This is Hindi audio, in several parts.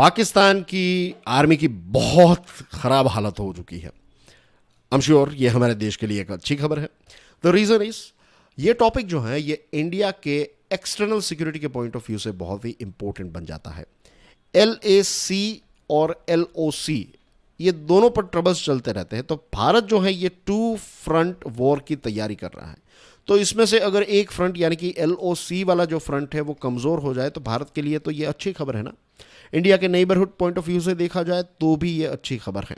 पाकिस्तान की आर्मी की बहुत ख़राब हालत हो चुकी है। आई एम श्योर ये हमारे देश के लिए एक अच्छी खबर है। द रीज़न इज ये टॉपिक जो है ये इंडिया के एक्सटर्नल सिक्योरिटी के पॉइंट ऑफ व्यू से बहुत ही इंपॉर्टेंट बन जाता है। LAC और LOC ये दोनों पर ट्रबल्स चलते रहते हैं। तो भारत जो है ये 2 फ्रंट वॉर की तैयारी कर रहा है। तो इसमें से अगर एक फ्रंट यानी कि LOC वाला जो फ्रंट है वो कमज़ोर हो जाए तो भारत के लिए तो ये अच्छी खबर है ना। इंडिया के नेबरहुड पॉइंट ऑफ व्यू से देखा जाए तो भी ये अच्छी खबर है।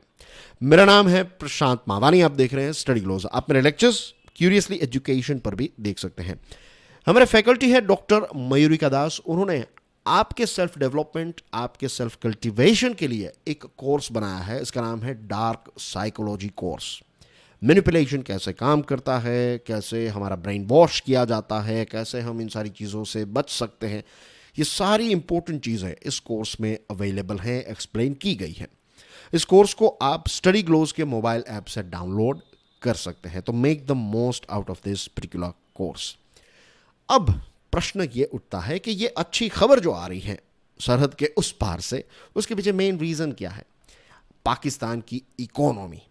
मेरा नाम है प्रशांत मावानी, आप देख रहे हैं स्टडी ग्लोज। आप मेरे लेक्चर्स क्यूरियसली एजुकेशन पर भी देख सकते हैं। हमारे फैकल्टी है डॉक्टर मयूरिका दास। उन्होंने आपके सेल्फ डेवलपमेंट, आपके सेल्फ कल्टीवेशन के लिए एक कोर्स बनाया है। इसका नाम है डार्क साइकोलॉजी कोर्स। मैनिपुलेशन कैसे काम करता है, कैसे हमारा ब्रेन वॉश किया जाता है, कैसे हम इन सारी चीज़ों से बच सकते हैं, ये सारी इंपॉर्टेंट चीज़ें इस कोर्स में अवेलेबल हैं, एक्सप्लेन की गई है। इस कोर्स को आप स्टडी ग्लोज के मोबाइल ऐप से डाउनलोड कर सकते हैं। तो make the most out of this particular course. अब प्रश्न ये उठता है कि ये अच्छी खबर जो आ रही है सरहद के उस पार से, उसके पीछे मेन रीज़न क्या है? पाकिस्तान की इकोनॉमी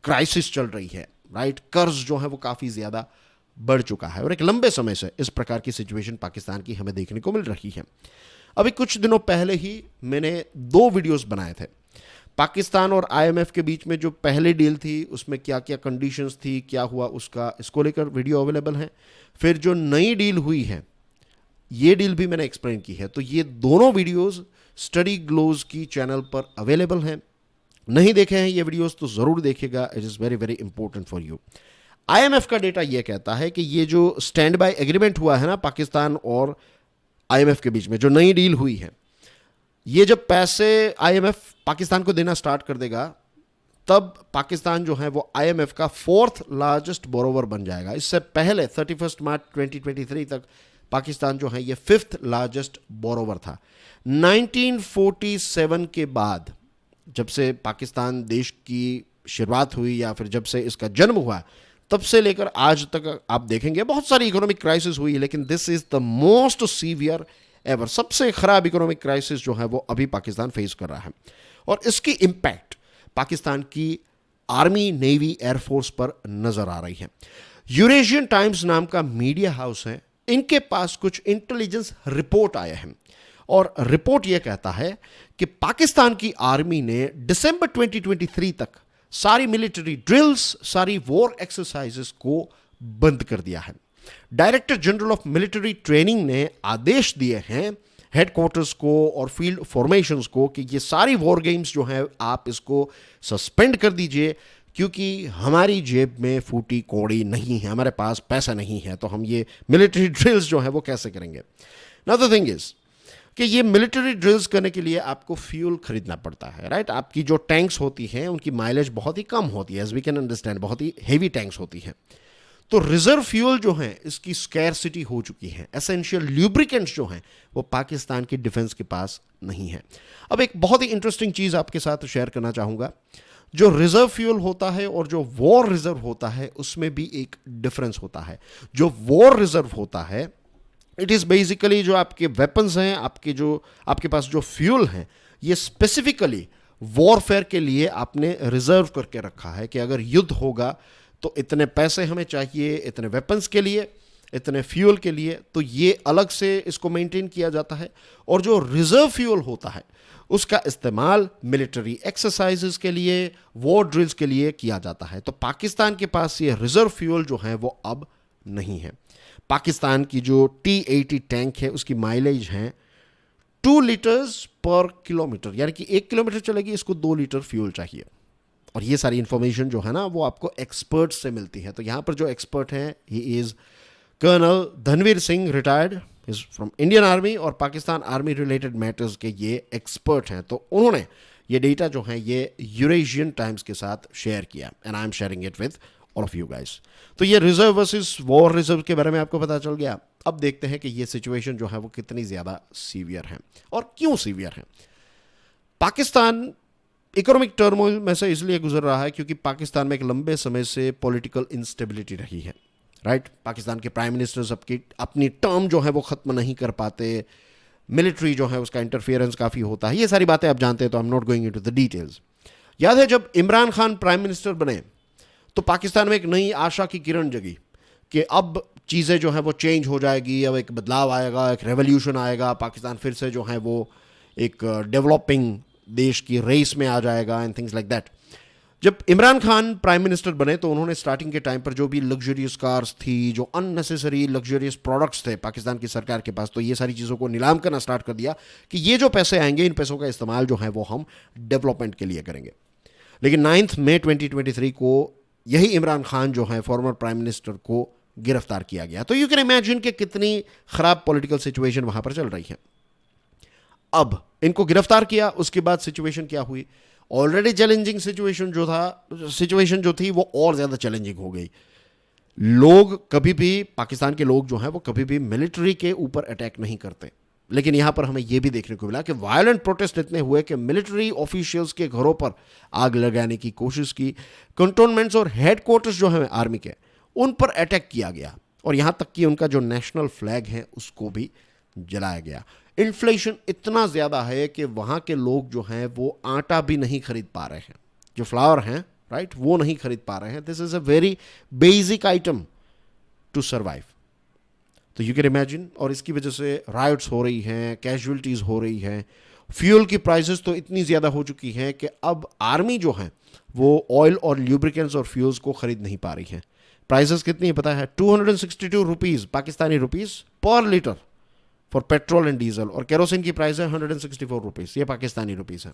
क्राइसिस चल रही है, राइट। कर्ज जो है वो काफ़ी ज़्यादा बढ़ चुका है और एक लंबे समय से इस प्रकार की सिचुएशन पाकिस्तान की हमें देखने को मिल रही है। अभी कुछ दिनों पहले ही मैंने 2 वीडियोस बनाए थे। पाकिस्तान और IMF के बीच में जो पहली डील थी उसमें क्या क्या कंडीशंस थी, क्या हुआ उसका, इसको लेकर वीडियो अवेलेबल है। फिर जो नई डील हुई है ये डील भी मैंने एक्सप्लेन की है। तो ये दोनों वीडियोस स्टडी ग्लोज की चैनल पर अवेलेबल हैं। नहीं देखे हैं ये वीडियोस तो ज़रूर देखिएगा, it is very very important for you. IMF का डेटा ये कहता है कि ये जो स्टैंड बाय एग्रीमेंट हुआ है ना पाकिस्तान और IMF के बीच में, जो नई डील हुई है, ये जब पैसे IMF पाकिस्तान को देना स्टार्ट कर देगा तब पाकिस्तान जो है वो IMF का 4th लार्जेस्ट बोरोवर बन जाएगा। इससे पहले 31 मार्च 2023 तक पाकिस्तान जो है ये 5th लार्जेस्ट बोरोवर था। 1947 के बाद जब से पाकिस्तान देश की शुरुआत हुई या फिर जब से इसका जन्म हुआ तब से लेकर आज तक आप देखेंगे बहुत सारी इकोनॉमिक क्राइसिस हुई है, लेकिन this is the most severe ever. सबसे खराब इकोनॉमिक क्राइसिस जो है वो अभी पाकिस्तान फेस कर रहा है और इसकी इंपैक्ट पाकिस्तान की आर्मी, नेवी, एयरफोर्स पर नजर आ रही है। यूरेशियन टाइम्स नाम का मीडिया हाउस है, इनके पास कुछ इंटेलिजेंस रिपोर्ट आया है और रिपोर्ट यह कहता है कि पाकिस्तान की आर्मी ने दिसंबर 2023 तक सारी मिलिट्री ड्रिल्स, सारी वॉर एक्सरसाइजेस को बंद कर दिया है। Director general of military training ने आदेश दिए हैं हेडक्वार्टर्स को और फील्ड फॉर्मेशंस को कि ये सारी वॉर गेम्स जो हैं आप इसको सस्पेंड कर दीजिए, क्योंकि हमारी जेब में फूटी कौड़ी नहीं है, हमारे पास पैसा नहीं है, तो हम ये मिलिट्री ड्रिल्स जो है वो कैसे करेंगे। नाउ द थिंग इज कि ये मिलिट्री ड्रिल्स करने के लिए आपको फ्यूल खरीदना पड़ता है, राइट। आपकी जो टैंक्स होती हैं उनकी माइलेज बहुत ही कम होती है, एज वी कैन अंडरस्टैंड, बहुत ही हेवी टैंक्स होती हैं। तो रिजर्व फ्यूल जो है इसकी स्कैरसिटी हो चुकी है। एसेंशियल ल्यूब्रिकेंट्स जो हैं वो पाकिस्तान की डिफेंस के पास नहीं है। अब एक बहुत ही इंटरेस्टिंग चीज़ आपके साथ शेयर करना चाहूँगा। जो रिजर्व फ्यूल होता है और जो वॉर रिजर्व होता है उसमें भी एक डिफरेंस होता है। जो वॉर रिजर्व होता है इट इज़ बेसिकली जो आपके वेपन्स हैं, आपके पास जो फ्यूल हैं, ये स्पेसिफिकली वॉरफेयर के लिए आपने रिजर्व करके रखा है कि अगर युद्ध होगा तो इतने पैसे हमें चाहिए, इतने वेपन्स के लिए, इतने फ्यूल के लिए, तो ये अलग से इसको मेंटेन किया जाता है। और जो रिजर्व फ्यूल होता है उसका इस्तेमाल मिलिट्री एक्सरसाइजेस के लिए, वॉर ड्रिल्स के लिए किया जाता है। तो पाकिस्तान के पास ये रिजर्व फ्यूल जो है वो अब नहीं है। पाकिस्तान की जो T-80 टैंक है उसकी माइलेज है 2 लीटर्स पर किलोमीटर, यानी कि 1 किलोमीटर चलेगी इसको 2 लीटर फ्यूल चाहिए। और ये सारी इंफॉर्मेशन जो है ना वो आपको एक्सपर्ट से मिलती है। तो यहाँ पर जो एक्सपर्ट हैं he is colonel Dhanvir Singh, retired, is from Indian army और पाकिस्तान आर्मी रिलेटेड मैटर्स के ये एक्सपर्ट हैं। तो उन्होंने ये डेटा जो है ये यूरेशियन टाइम्स के साथ शेयर किया and I am sharing it with all of you guys. तो ये रिजर्व वर्सेस वॉर रिजर्व के बारे में आपको पता चल गया। अब देखते हैं कि ये सिचुएशन जो है वो कितनी ज़्यादा सीवियर है और क्यों सीवियर है। पाकिस्तान इकोनॉमिक टर्मोइल में से इसलिए गुजर रहा है क्योंकि पाकिस्तान में एक लंबे समय से पॉलिटिकल इंस्टेबिलिटी रही है, राइट। पाकिस्तान के प्राइम मिनिस्टर्स अपनी टर्म जो है वो ख़त्म नहीं कर पाते, मिलिट्री जो है उसका इंटरफियरेंस काफ़ी होता है, ये सारी बातें आप जानते हैं, तो I am not going into the details. याद है जब इमरान खान प्राइम मिनिस्टर बने तो पाकिस्तान में एक नई आशा की किरण जगी कि अब चीज़ें जो हैं वो चेंज हो जाएगी, अब एक बदलाव आएगा, एक रेवोल्यूशन आएगा, पाकिस्तान फिर से जो है वो एक डेवलपिंग देश की रेस में आ जाएगा एंड थिंग्स लाइक दैट। जब इमरान खान प्राइम मिनिस्टर बने तो उन्होंने स्टार्टिंग के टाइम पर जो भी लग्जरियस कार्स थी, जो अननेसेसरी लग्जरियस प्रोडक्ट्स थे पाकिस्तान की सरकार के पास, तो ये सारी चीज़ों को नीलाम करना स्टार्ट कर दिया कि ये जो पैसे आएंगे इन पैसों का इस्तेमाल जो है वो हम डेवलपमेंट के लिए करेंगे। लेकिन 9 मई 2023 को यही इमरान खान जो है फॉर्मर प्राइम मिनिस्टर को गिरफ्तार किया गया। तो यू कैन इमेजिन कि कितनी खराब पॉलिटिकल सिचुएशन वहां पर चल रही है। अब इनको गिरफ्तार किया, उसके बाद सिचुएशन क्या हुई? ऑलरेडी चैलेंजिंग सिचुएशन जो थी वो और ज्यादा चैलेंजिंग हो गई। लोग कभी भी, पाकिस्तान के लोग जो हैं वो कभी भी मिलिट्री के ऊपर अटैक नहीं करते, लेकिन यहां पर हमें यह भी देखने को मिला कि वायलेंट प्रोटेस्ट इतने हुए कि मिलिट्री ऑफिशियल्स के घरों पर आग लगाने की कोशिश की, कंटोनमेंट्स और हेडक्वार्टर्स जो हैं आर्मी के उन पर अटैक किया गया, और यहां तक कि उनका जो नेशनल फ्लैग है उसको भी जलाया गया। इन्फ्लेशन इतना ज़्यादा है कि वहाँ के लोग जो हैं वो आटा भी नहीं खरीद पा रहे हैं, जो फ्लावर हैं राइट वो नहीं खरीद पा रहे हैं। This is a very basic item to survive. तो यू कैन इमेजिन, और इसकी वजह से राइट्स हो रही हैं, कैजुअलिटीज़ हो रही हैं, फ्यूल की प्राइसेस तो इतनी ज़्यादा हो चुकी हैं कि अब आर्मी जो है वो ऑयल और ल्यूब्रिकेंट्स और फ्यूल्स को खरीद नहीं पा रही है। प्राइसेस कितनी है पता है? 262 रुपीज़ पाकिस्तानी रुपीज़ पर litre for petrol and diesel, और केरोसिन की प्राइस है 164 रुपीज़, ये पाकिस्तानी रुपीज़ है।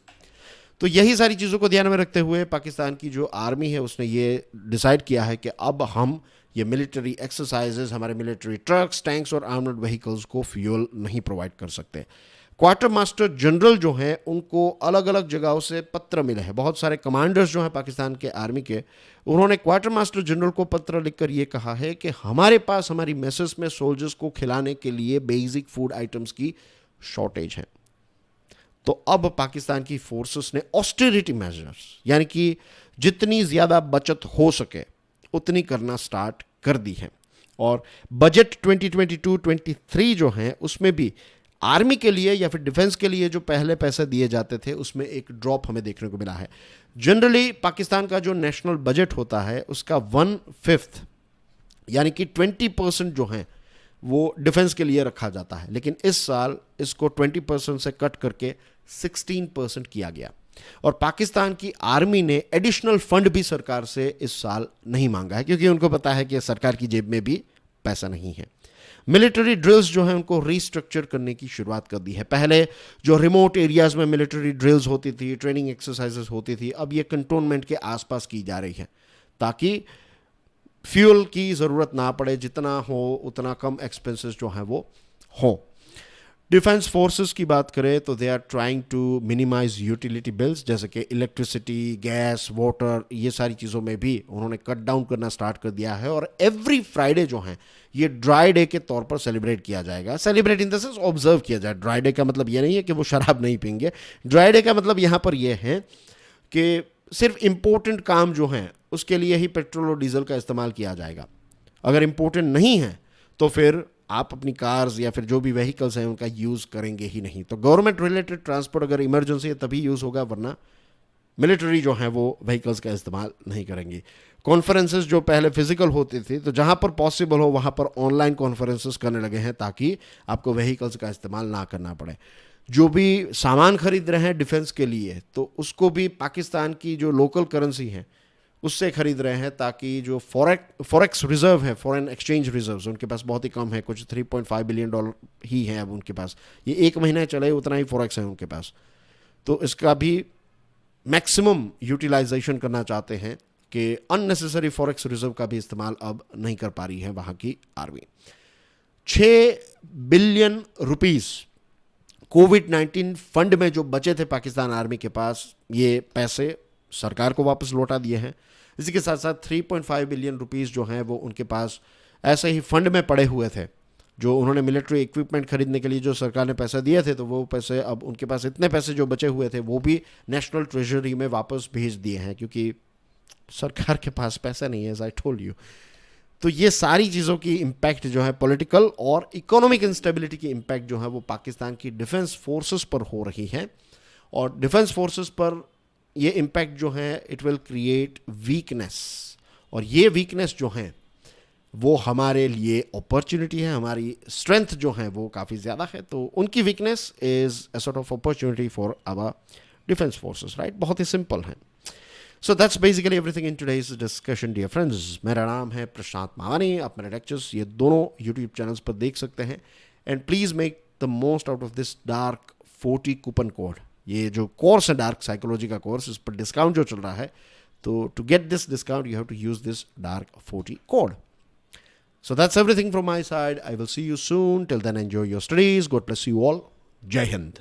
तो यही सारी चीज़ों को ध्यान में रखते हुए पाकिस्तान की जो आर्मी है उसने ये डिसाइड किया है कि अब हम ये मिलिट्री एक्सरसाइजेज, हमारे मिलिट्री ट्रक्स, टैंक्स और आर्मर्ड व्हीकल्स को फ्यूल नहीं प्रोवाइड कर सकते। क्वार्टर मास्टर जनरल जो हैं उनको अलग अलग जगहों से पत्र मिले हैं। बहुत सारे कमांडर्स जो हैं पाकिस्तान के आर्मी के, उन्होंने क्वार्टर मास्टर जनरल को पत्र लिखकर ये कहा है कि हमारे पास हमारी मेसेस में सोल्जर्स को खिलाने के लिए बेसिक फूड आइटम्स की शॉर्टेज है। तो अब पाकिस्तान की फोर्सेस ने ऑस्टेरिटी मेजर्स, यानी कि जितनी ज़्यादा बचत हो सके उतनी करना स्टार्ट कर दी है। और बजट 2022-23 जो हैं उसमें भी आर्मी के लिए या फिर डिफेंस के लिए जो पहले पैसे दिए जाते थे उसमें एक ड्रॉप हमें देखने को मिला है। जनरली पाकिस्तान का जो नेशनल बजट होता है उसका 1/5 यानी कि 20% जो है वो डिफेंस के लिए रखा जाता है, लेकिन इस साल इसको 20% से कट करके 16% किया गया। और पाकिस्तान की आर्मी ने एडिशनल फंड भी सरकार से इस साल नहीं मांगा है, क्योंकि उनको पता है कि सरकार की जेब में भी पैसा नहीं है। मिलिट्री ड्रिल्स जो हैं उनको रीस्ट्रक्चर करने की शुरुआत कर दी है। पहले जो रिमोट एरियाज में मिलिट्री ड्रिल्स होती थी, ट्रेनिंग एक्सरसाइजेस होती थी, अब ये कंटोनमेंट के आसपास की जा रही है ताकि फ्यूल की ज़रूरत ना पड़े, जितना हो उतना कम एक्सपेंसेस जो हैं वो हों। डिफेंस फोर्सेस की बात करें तो they are trying to minimise utility bills, जैसे कि इलेक्ट्रिसिटी, गैस, वाटर, ये सारी चीज़ों में भी उन्होंने कट डाउन करना स्टार्ट कर दिया है। और एवरी फ्राइडे जो है ये ड्राई डे के तौर पर सेलिब्रेट किया जाएगा। Celebrate in the sense observe किया जाए। ड्राई डे का मतलब ये नहीं है कि वो शराब नहीं पीएंगे। ड्राई डे का मतलब यहाँ पर यह है कि सिर्फ इम्पोर्टेंट काम जो हैं उसके लिए ही पेट्रोल और डीजल का इस्तेमाल किया जाएगा। अगर इम्पोर्टेंट नहीं है तो फिर आप अपनी कार्स या फिर जो भी व्हीकल्स हैं उनका यूज़ करेंगे ही नहीं। तो गवर्नमेंट रिलेटेड ट्रांसपोर्ट अगर इमरजेंसी है तभी यूज़ होगा, वरना मिलिट्री जो है वो व्हीकल्स का इस्तेमाल नहीं करेंगी। कॉन्फ्रेंसेस जो पहले फिजिकल होती थी तो जहाँ पर पॉसिबल हो वहाँ पर ऑनलाइन कॉन्फ्रेंसेस करने लगे हैं ताकि आपको व्हीकल्स का इस्तेमाल ना करना पड़े। जो भी सामान खरीद रहे हैं डिफेंस के लिए तो उसको भी पाकिस्तान की जो लोकल करेंसी है उससे खरीद रहे हैं, ताकि जो फॉरेक्स रिजर्व है, फॉरेन एक्सचेंज रिजर्व्स, उनके पास बहुत ही कम है, कुछ $3.5 बिलियन ही है अब उनके पास। ये एक महीना चले उतना ही फॉरेक्स है उनके पास। तो इसका भी मैक्सिमम यूटिलाइजेशन करना चाहते हैं कि अननेसेसरी फॉरेक्स रिजर्व का भी इस्तेमाल अब नहीं कर पा रही है वहाँ की आर्मी। 6 बिलियन रुपीस कोविड-19 फंड में जो बचे थे पाकिस्तान आर्मी के पास, ये पैसे सरकार को वापस लौटा दिए हैं। इसी के साथ साथ 3.5 बिलियन रुपीस जो हैं वो उनके पास ऐसे ही फंड में पड़े हुए थे, जो उन्होंने मिलिट्री इक्विपमेंट खरीदने के लिए जो सरकार ने पैसे दिए थे, तो वो पैसे अब उनके पास इतने पैसे जो बचे हुए थे वो भी नेशनल ट्रेजरी में वापस भेज दिए हैं, क्योंकि सरकार के पास पैसा नहीं है, एज आई टोल्ड यू। तो ये सारी चीज़ों की इम्पैक्ट जो है पॉलिटिकल और इकोनॉमिक इंस्टेबिलिटी की इम्पैक्ट जो है वो पाकिस्तान की डिफेंस फोर्सेस पर हो रही है, और डिफेंस फोर्सेस पर ये इम्पैक्ट जो है इट विल क्रिएट वीकनेस, और ये वीकनेस जो है वो हमारे लिए अपॉर्चुनिटी है, हमारी स्ट्रेंथ जो है वो काफ़ी ज़्यादा है, तो उनकी weakness is a sort of opportunity for our defence forces, right. बहुत ही सिंपल है। So that's basically everything in today's discussion dear friends. मेरा नाम है प्रशांत मावानी। आप मेरे लेक्चर्स ये दोनों यूट्यूब चैनल्स पर देख सकते हैं, and please make the most out of this dark 40 coupon code. ये जो कोर्स है डार्क साइकोलॉजी का कोर्स, इस पर डिस्काउंट जो चल रहा है, तो to get this discount you have to use this dark 40 code. So that's everything from my side. I will see you soon. Till then, enjoy your studies. God bless you all. Jai Hind.